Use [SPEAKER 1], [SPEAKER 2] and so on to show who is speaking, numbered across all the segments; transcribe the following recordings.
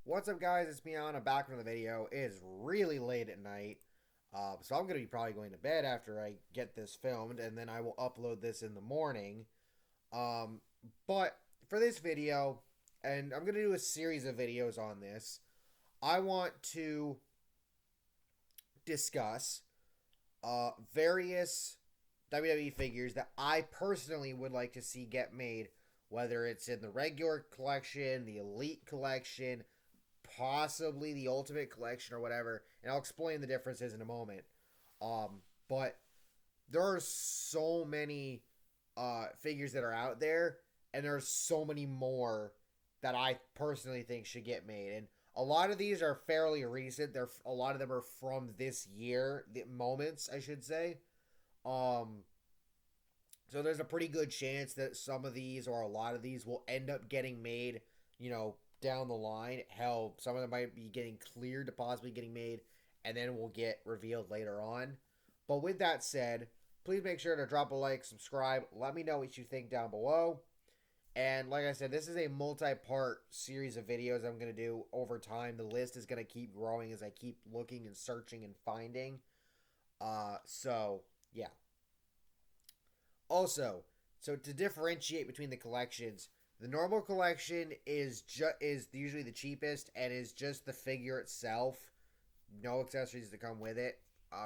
[SPEAKER 1] What's up, guys? It's Bianca back from the video. It is really late at night, so I'm going to be probably going to bed after I get this filmed, and then I will upload this in the morning. Um, but for this video, and I'm going to do a series of videos on this, I want to discuss various WWE figures that I personally would like to see get made, whether it's in the regular collection, the Elite collection, possibly the Ultimate collection or whatever, and I'll explain the differences in a moment. But there are so many figures that are out there, and there's so many more that I personally think should get made. And a lot of these are fairly recent. A lot of them are from this year, the moments I should say. Um, so there's a pretty good chance that some of these or a lot of these will end up getting made, down the line. Hell, some of them might be getting cleared to possibly getting made and then will get revealed later on. But with that said, please make sure to drop a like, subscribe, let me know what you think down below. And like I said, this is a multi-part series of videos I'm going to do over time. The list is going to keep growing as I keep looking and searching and finding. So, yeah. Also, so to differentiate between the collections, the normal collection is usually the cheapest and is just the figure itself, no accessories to come with it,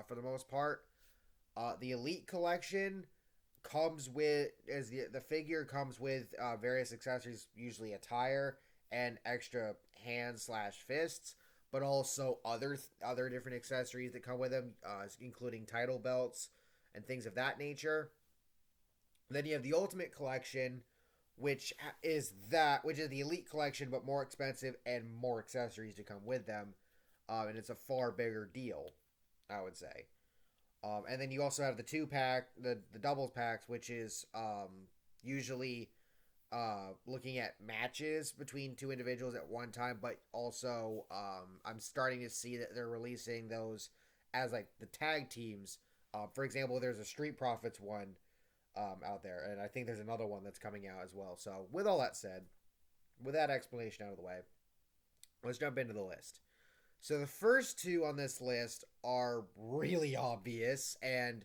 [SPEAKER 1] for the most part. The Elite collection comes with the figure comes with various accessories, usually attire and extra hands/fists, but also other different accessories that come with them, including title belts and things of that nature. Then you have the Ultimate collection, which is the Elite collection, but more expensive and more accessories to come with them, and it's a far bigger deal, I would say. And then you also have the the doubles packs, which is usually looking at matches between two individuals at one time, but also I'm starting to see that they're releasing those as like the tag teams. For example, there's a Street Profits one out there, and I think there's another one that's coming out as well. So with all that said, with that explanation out of the way, let's jump into the list. So the first two on this list are really obvious, and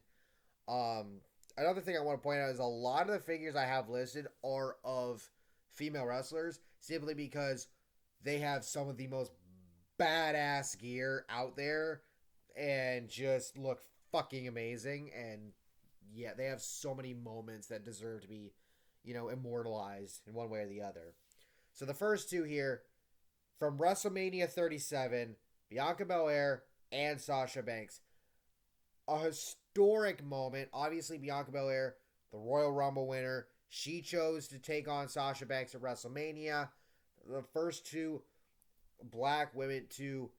[SPEAKER 1] another thing I want to point out is a lot of the figures I have listed are of female wrestlers, simply because they have some of the most badass gear out there and just look fucking amazing. And yeah, they have so many moments that deserve to be, immortalized in one way or the other. So the first two here, from WrestleMania 37, Bianca Belair and Sasha Banks. A historic moment. Obviously, Bianca Belair, the Royal Rumble winner, she chose to take on Sasha Banks at WrestleMania. The first two black women to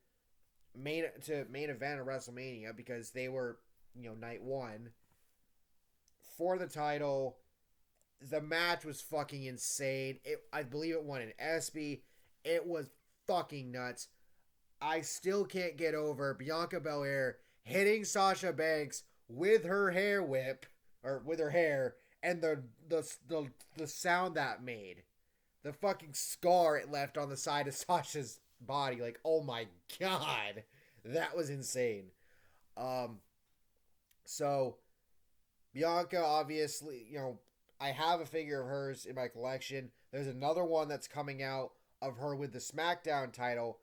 [SPEAKER 1] main event of WrestleMania, because they were, night one for the title. The match was fucking insane. I believe it won an ESPY. It was fucking nuts. I still can't get over Bianca Belair hitting Sasha Banks with her hair whip, or with her hair, and the sound that made. The fucking scar it left on the side of Sasha's body. Like, oh my god. That was insane. So Bianca, obviously, I have a figure of hers in my collection. There's another one that's coming out of her with the SmackDown title.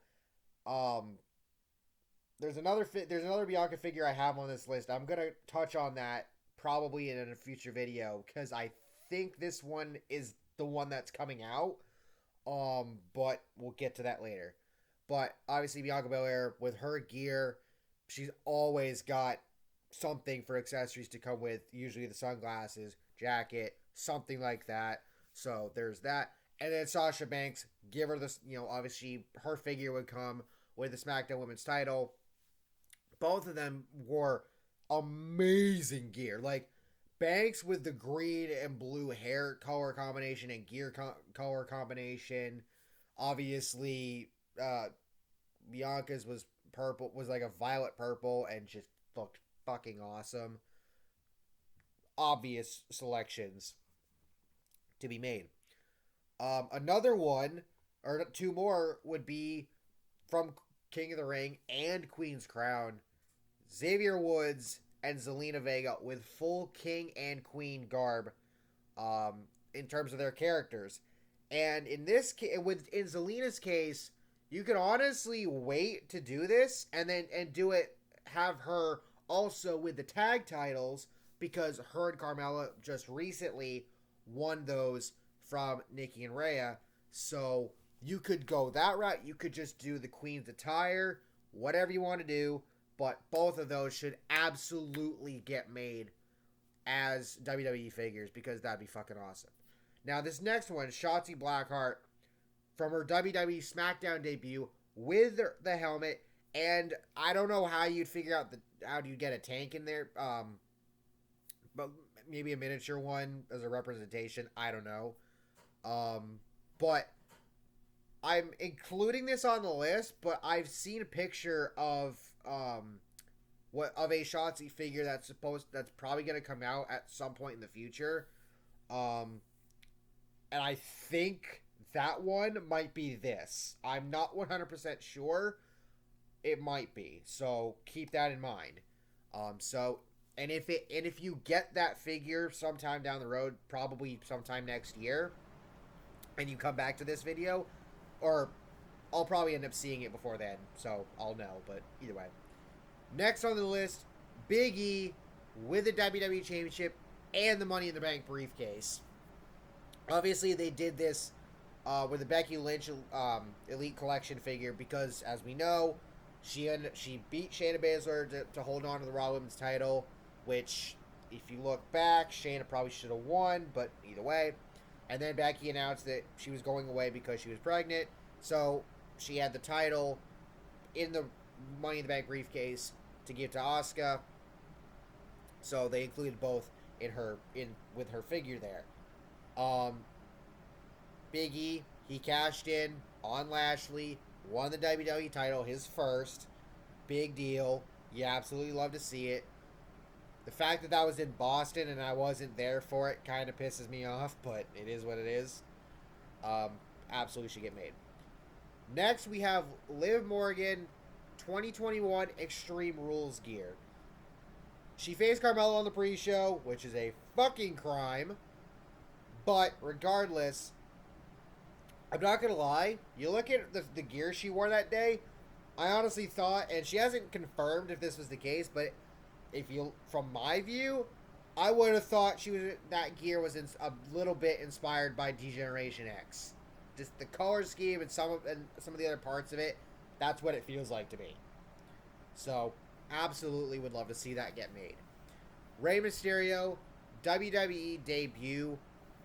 [SPEAKER 1] There's another Bianca figure I have on this list. I'm gonna touch on that probably in a future video, because I think this one is the one that's coming out. But we'll get to that later. But obviously Bianca Belair, with her gear, she's always got something for accessories to come with. Usually the sunglasses, jacket, something like that. So there's that. And then Sasha Banks, give her this, obviously her figure would come with the SmackDown Women's title. Both of them wore amazing gear. Like, Banks with the green and blue hair color combination and gear color combination. Obviously, Bianca's was purple, was like a violet purple, and just looked fucking awesome. Obvious selections to be made. Another one, or two more, would be from King of the Ring and Queen's Crown, Xavier Woods and Zelina Vega with full King and Queen garb in terms of their characters. And in this case, in Zelina's case, you could honestly wait to do this and have her also with the tag titles, because her and Carmella just recently won those from Nikki and Rhea. So you could go that route. You could just do the Queen's attire, whatever you want to do. But both of those should absolutely get made as WWE figures, because that'd be fucking awesome. Now, this next one, Shotzi Blackheart, from her WWE Smackdown debut with the helmet, and I don't know how you'd figure out how do you get a tank in there, but maybe a miniature one as a representation. I don't know. But I'm including this on the list, but I've seen a picture of a Shotzi figure that's probably going to come out at some point in the future. And I think that one might be this. I'm not 100% sure. It might be. So keep that in mind. And if you get that figure sometime down the road, probably sometime next year, and you come back to this video, or I'll probably end up seeing it before then, so I'll know, but either way. Next on the list, Big E with the WWE Championship and the Money in the Bank briefcase. Obviously, they did this with the Becky Lynch Elite Collection figure because, as we know, she beat Shayna Baszler to hold on to the Raw Women's title, which, if you look back, Shayna probably should have won, but either way. And then Becky announced that she was going away because she was pregnant, so she had the title in the Money in the Bank briefcase to give to Asuka. So they included both with her figure there. Big E, he cashed in on Lashley, won the WWE title, his first. Big deal. You absolutely love to see it. The fact that was in Boston and I wasn't there for it kind of pisses me off, but it is what it is. Absolutely should get made. Next, we have Liv Morgan 2021 Extreme Rules gear. She faced Carmella on the pre-show, which is a fucking crime. But regardless, I'm not going to lie. You look at the gear she wore that day, I honestly thought, and she hasn't confirmed if this was the case, but from my view, I would have thought that gear was a little bit inspired by D-Generation X. Just the color scheme and some of the other parts of it, that's what it feels like to me. So, absolutely would love to see that get made. Rey Mysterio, WWE debut.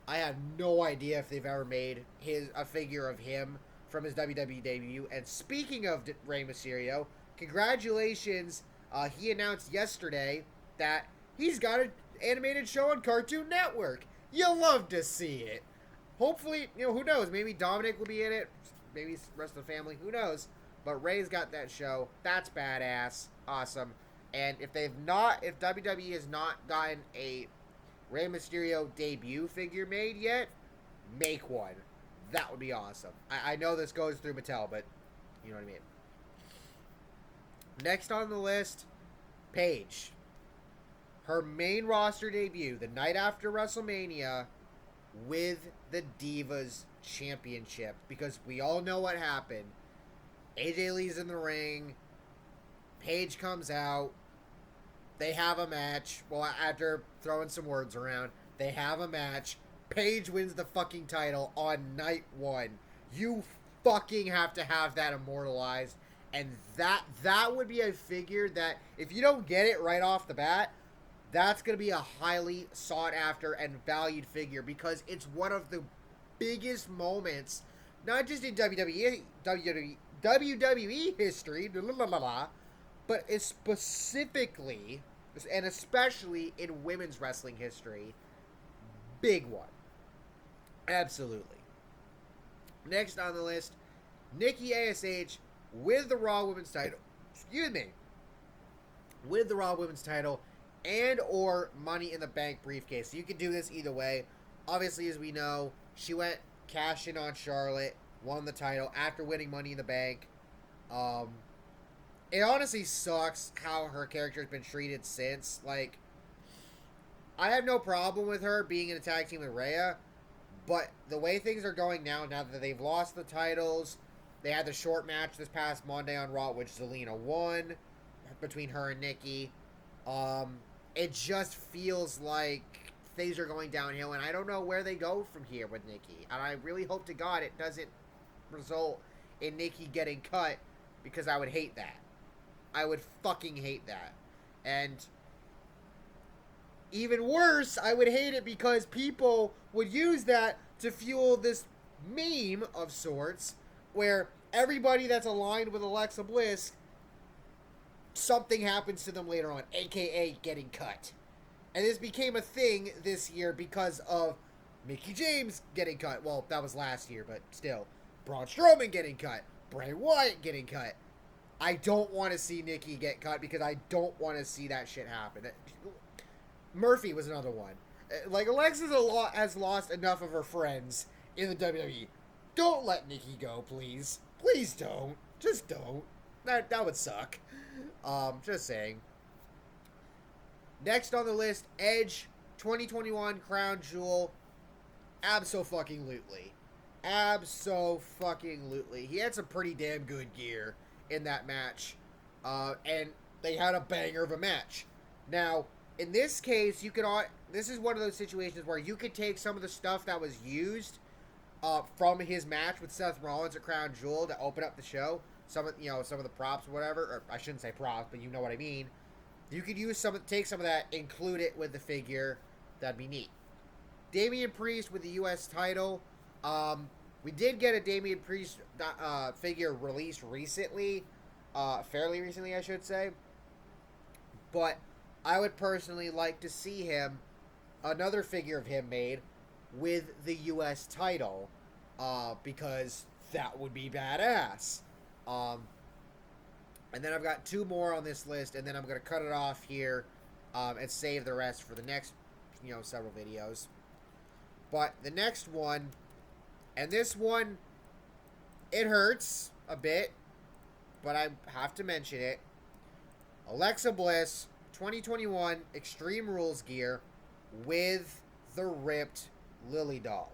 [SPEAKER 1] I have no idea if they've ever made a figure of him from his WWE debut. And speaking of Rey Mysterio, congratulations. He announced yesterday that he's got an animated show on Cartoon Network. You'll love to see it. Hopefully, who knows? Maybe Dominic will be in it. Maybe the rest of the family. Who knows? But Ray's got that show. That's badass. Awesome. And if WWE has not gotten a Rey Mysterio debut figure made yet, make one. That would be awesome. I know this goes through Mattel, but you know what I mean. Next on the list, Paige. Her main roster debut the night after WrestleMania with the Divas Championship, because we all know what happened. AJ Lee's in the ring. Paige comes out. They have a match. Well, after throwing some words around, they have a match. Paige wins the fucking title on night one. You fucking have to have that immortalized. And that would be a figure that, if you don't get it right off the bat, that's going to be a highly sought after and valued figure, because it's one of the biggest moments, not just in WWE history, but it's specifically and especially in women's wrestling history. Big one. Absolutely. Next on the list, Nikki A.S.H. with the Raw Women's title. With the Raw Women's title and or Money in the Bank briefcase. So you can do this either way. Obviously, as we know, she went cash in on Charlotte, won the title after winning Money in the Bank. Um, it honestly sucks how her character has been treated since. Like, I have no problem with her being in a tag team with Rhea, but the way things are going now that they've lost the titles, they had the short match this past Monday on Raw, which Zelina won between her and Nikki. It just feels like things are going downhill, and I don't know where they go from here with Nikki. And I really hope to God it doesn't result in Nikki getting cut, because I would hate that. I would fucking hate that. And even worse, I would hate it because people would use that to fuel this meme of sorts where everybody that's aligned with Alexa Bliss, something happens to them later on, aka getting cut. And this became a thing this year because of Mickie James getting cut. Well, that was last year, but still. Braun Strowman getting cut. Bray Wyatt getting cut. I don't want to see Nikki get cut because I don't want to see that shit happen. Murphy was another one. Like, Alexa's has lost enough of her friends in the WWE. Don't let Nikki go, please. Please don't. Just don't. That would suck. Just saying. Next on the list, Edge, 2021 Crown Jewel. Abso-fucking-lutely. Abso-fucking-lutely. He had some pretty damn good gear in that match. And they had a banger of a match. Now, in this case, this is one of those situations where you could take some of the stuff that was used from his match with Seth Rollins at Crown Jewel to open up the show. Some of the props or whatever, or I shouldn't say props, but you know what I mean. You could take some of that, include it with the figure. That'd be neat. Damien Priest with the U.S. title. We did get a Damien Priest figure released recently. Fairly recently, I should say. But I would personally like to see another figure of him made with the U.S. title. Because that would be badass. And then I've got two more on this list, and then I'm going to cut it off here and save the rest for the next, several videos. But the next one, and this one, it hurts a bit, but I have to mention it. Alexa Bliss, 2021 Extreme Rules gear with the ripped Lilly doll.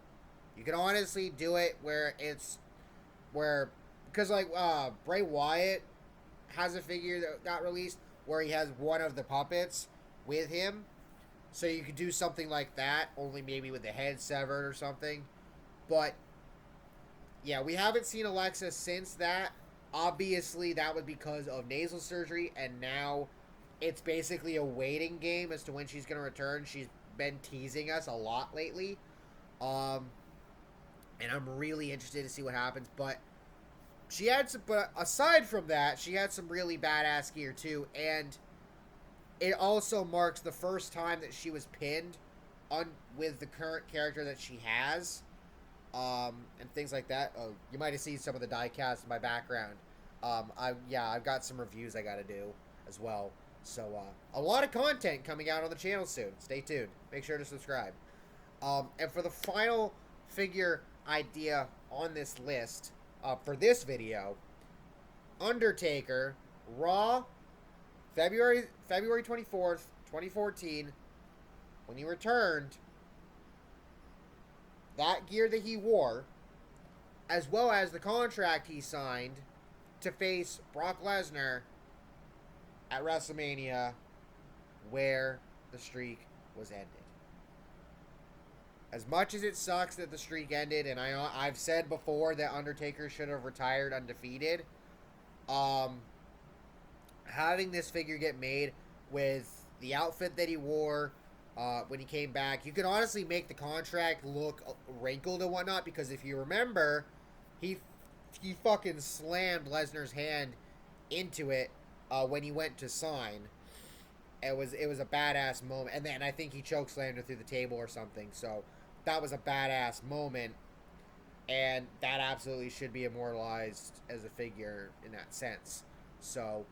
[SPEAKER 1] You can honestly do it because Bray Wyatt has a figure that got released where he has one of the puppets with him. So you could do something like that, only maybe with the head severed or something. But, yeah, we haven't seen Alexa since that. Obviously, that was because of nasal surgery, and now it's basically a waiting game as to when she's going to return. She's been teasing us a lot lately. And I'm really interested to see what happens, but but aside from that, she had some really badass gear too, and it also marks the first time that she was pinned with the current character that she has, and things like that. Oh, you might have seen some of the die cast in my background. I've got some reviews I got to do as well. So a lot of content coming out on the channel soon. Stay tuned. Make sure to subscribe. And for the final figure idea on this list. For this video, Undertaker, Raw, February 24th, 2014, when he returned, that gear that he wore, as well as the contract he signed to face Brock Lesnar at WrestleMania, where the streak was ended. As much as it sucks that the streak ended, and I've said before that Undertaker should have retired undefeated, having this figure get made with the outfit that he wore when he came back, you can honestly make the contract look wrinkled and whatnot, because if you remember, he fucking slammed Lesnar's hand into it when he went to sign. It was a badass moment, and then I think he chokeslammed her through the table or something, so that was a badass moment, and that absolutely should be immortalized as a figure in that sense. So,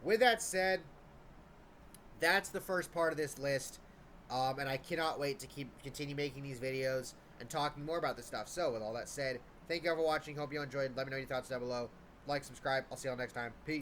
[SPEAKER 1] with that said, that's the first part of this list, and I cannot wait to continue making these videos and talking more about this stuff. So, with all that said, thank you all for watching. Hope you enjoyed. Let me know your thoughts down below. like, subscribe. I'll see y'all next time. Peace.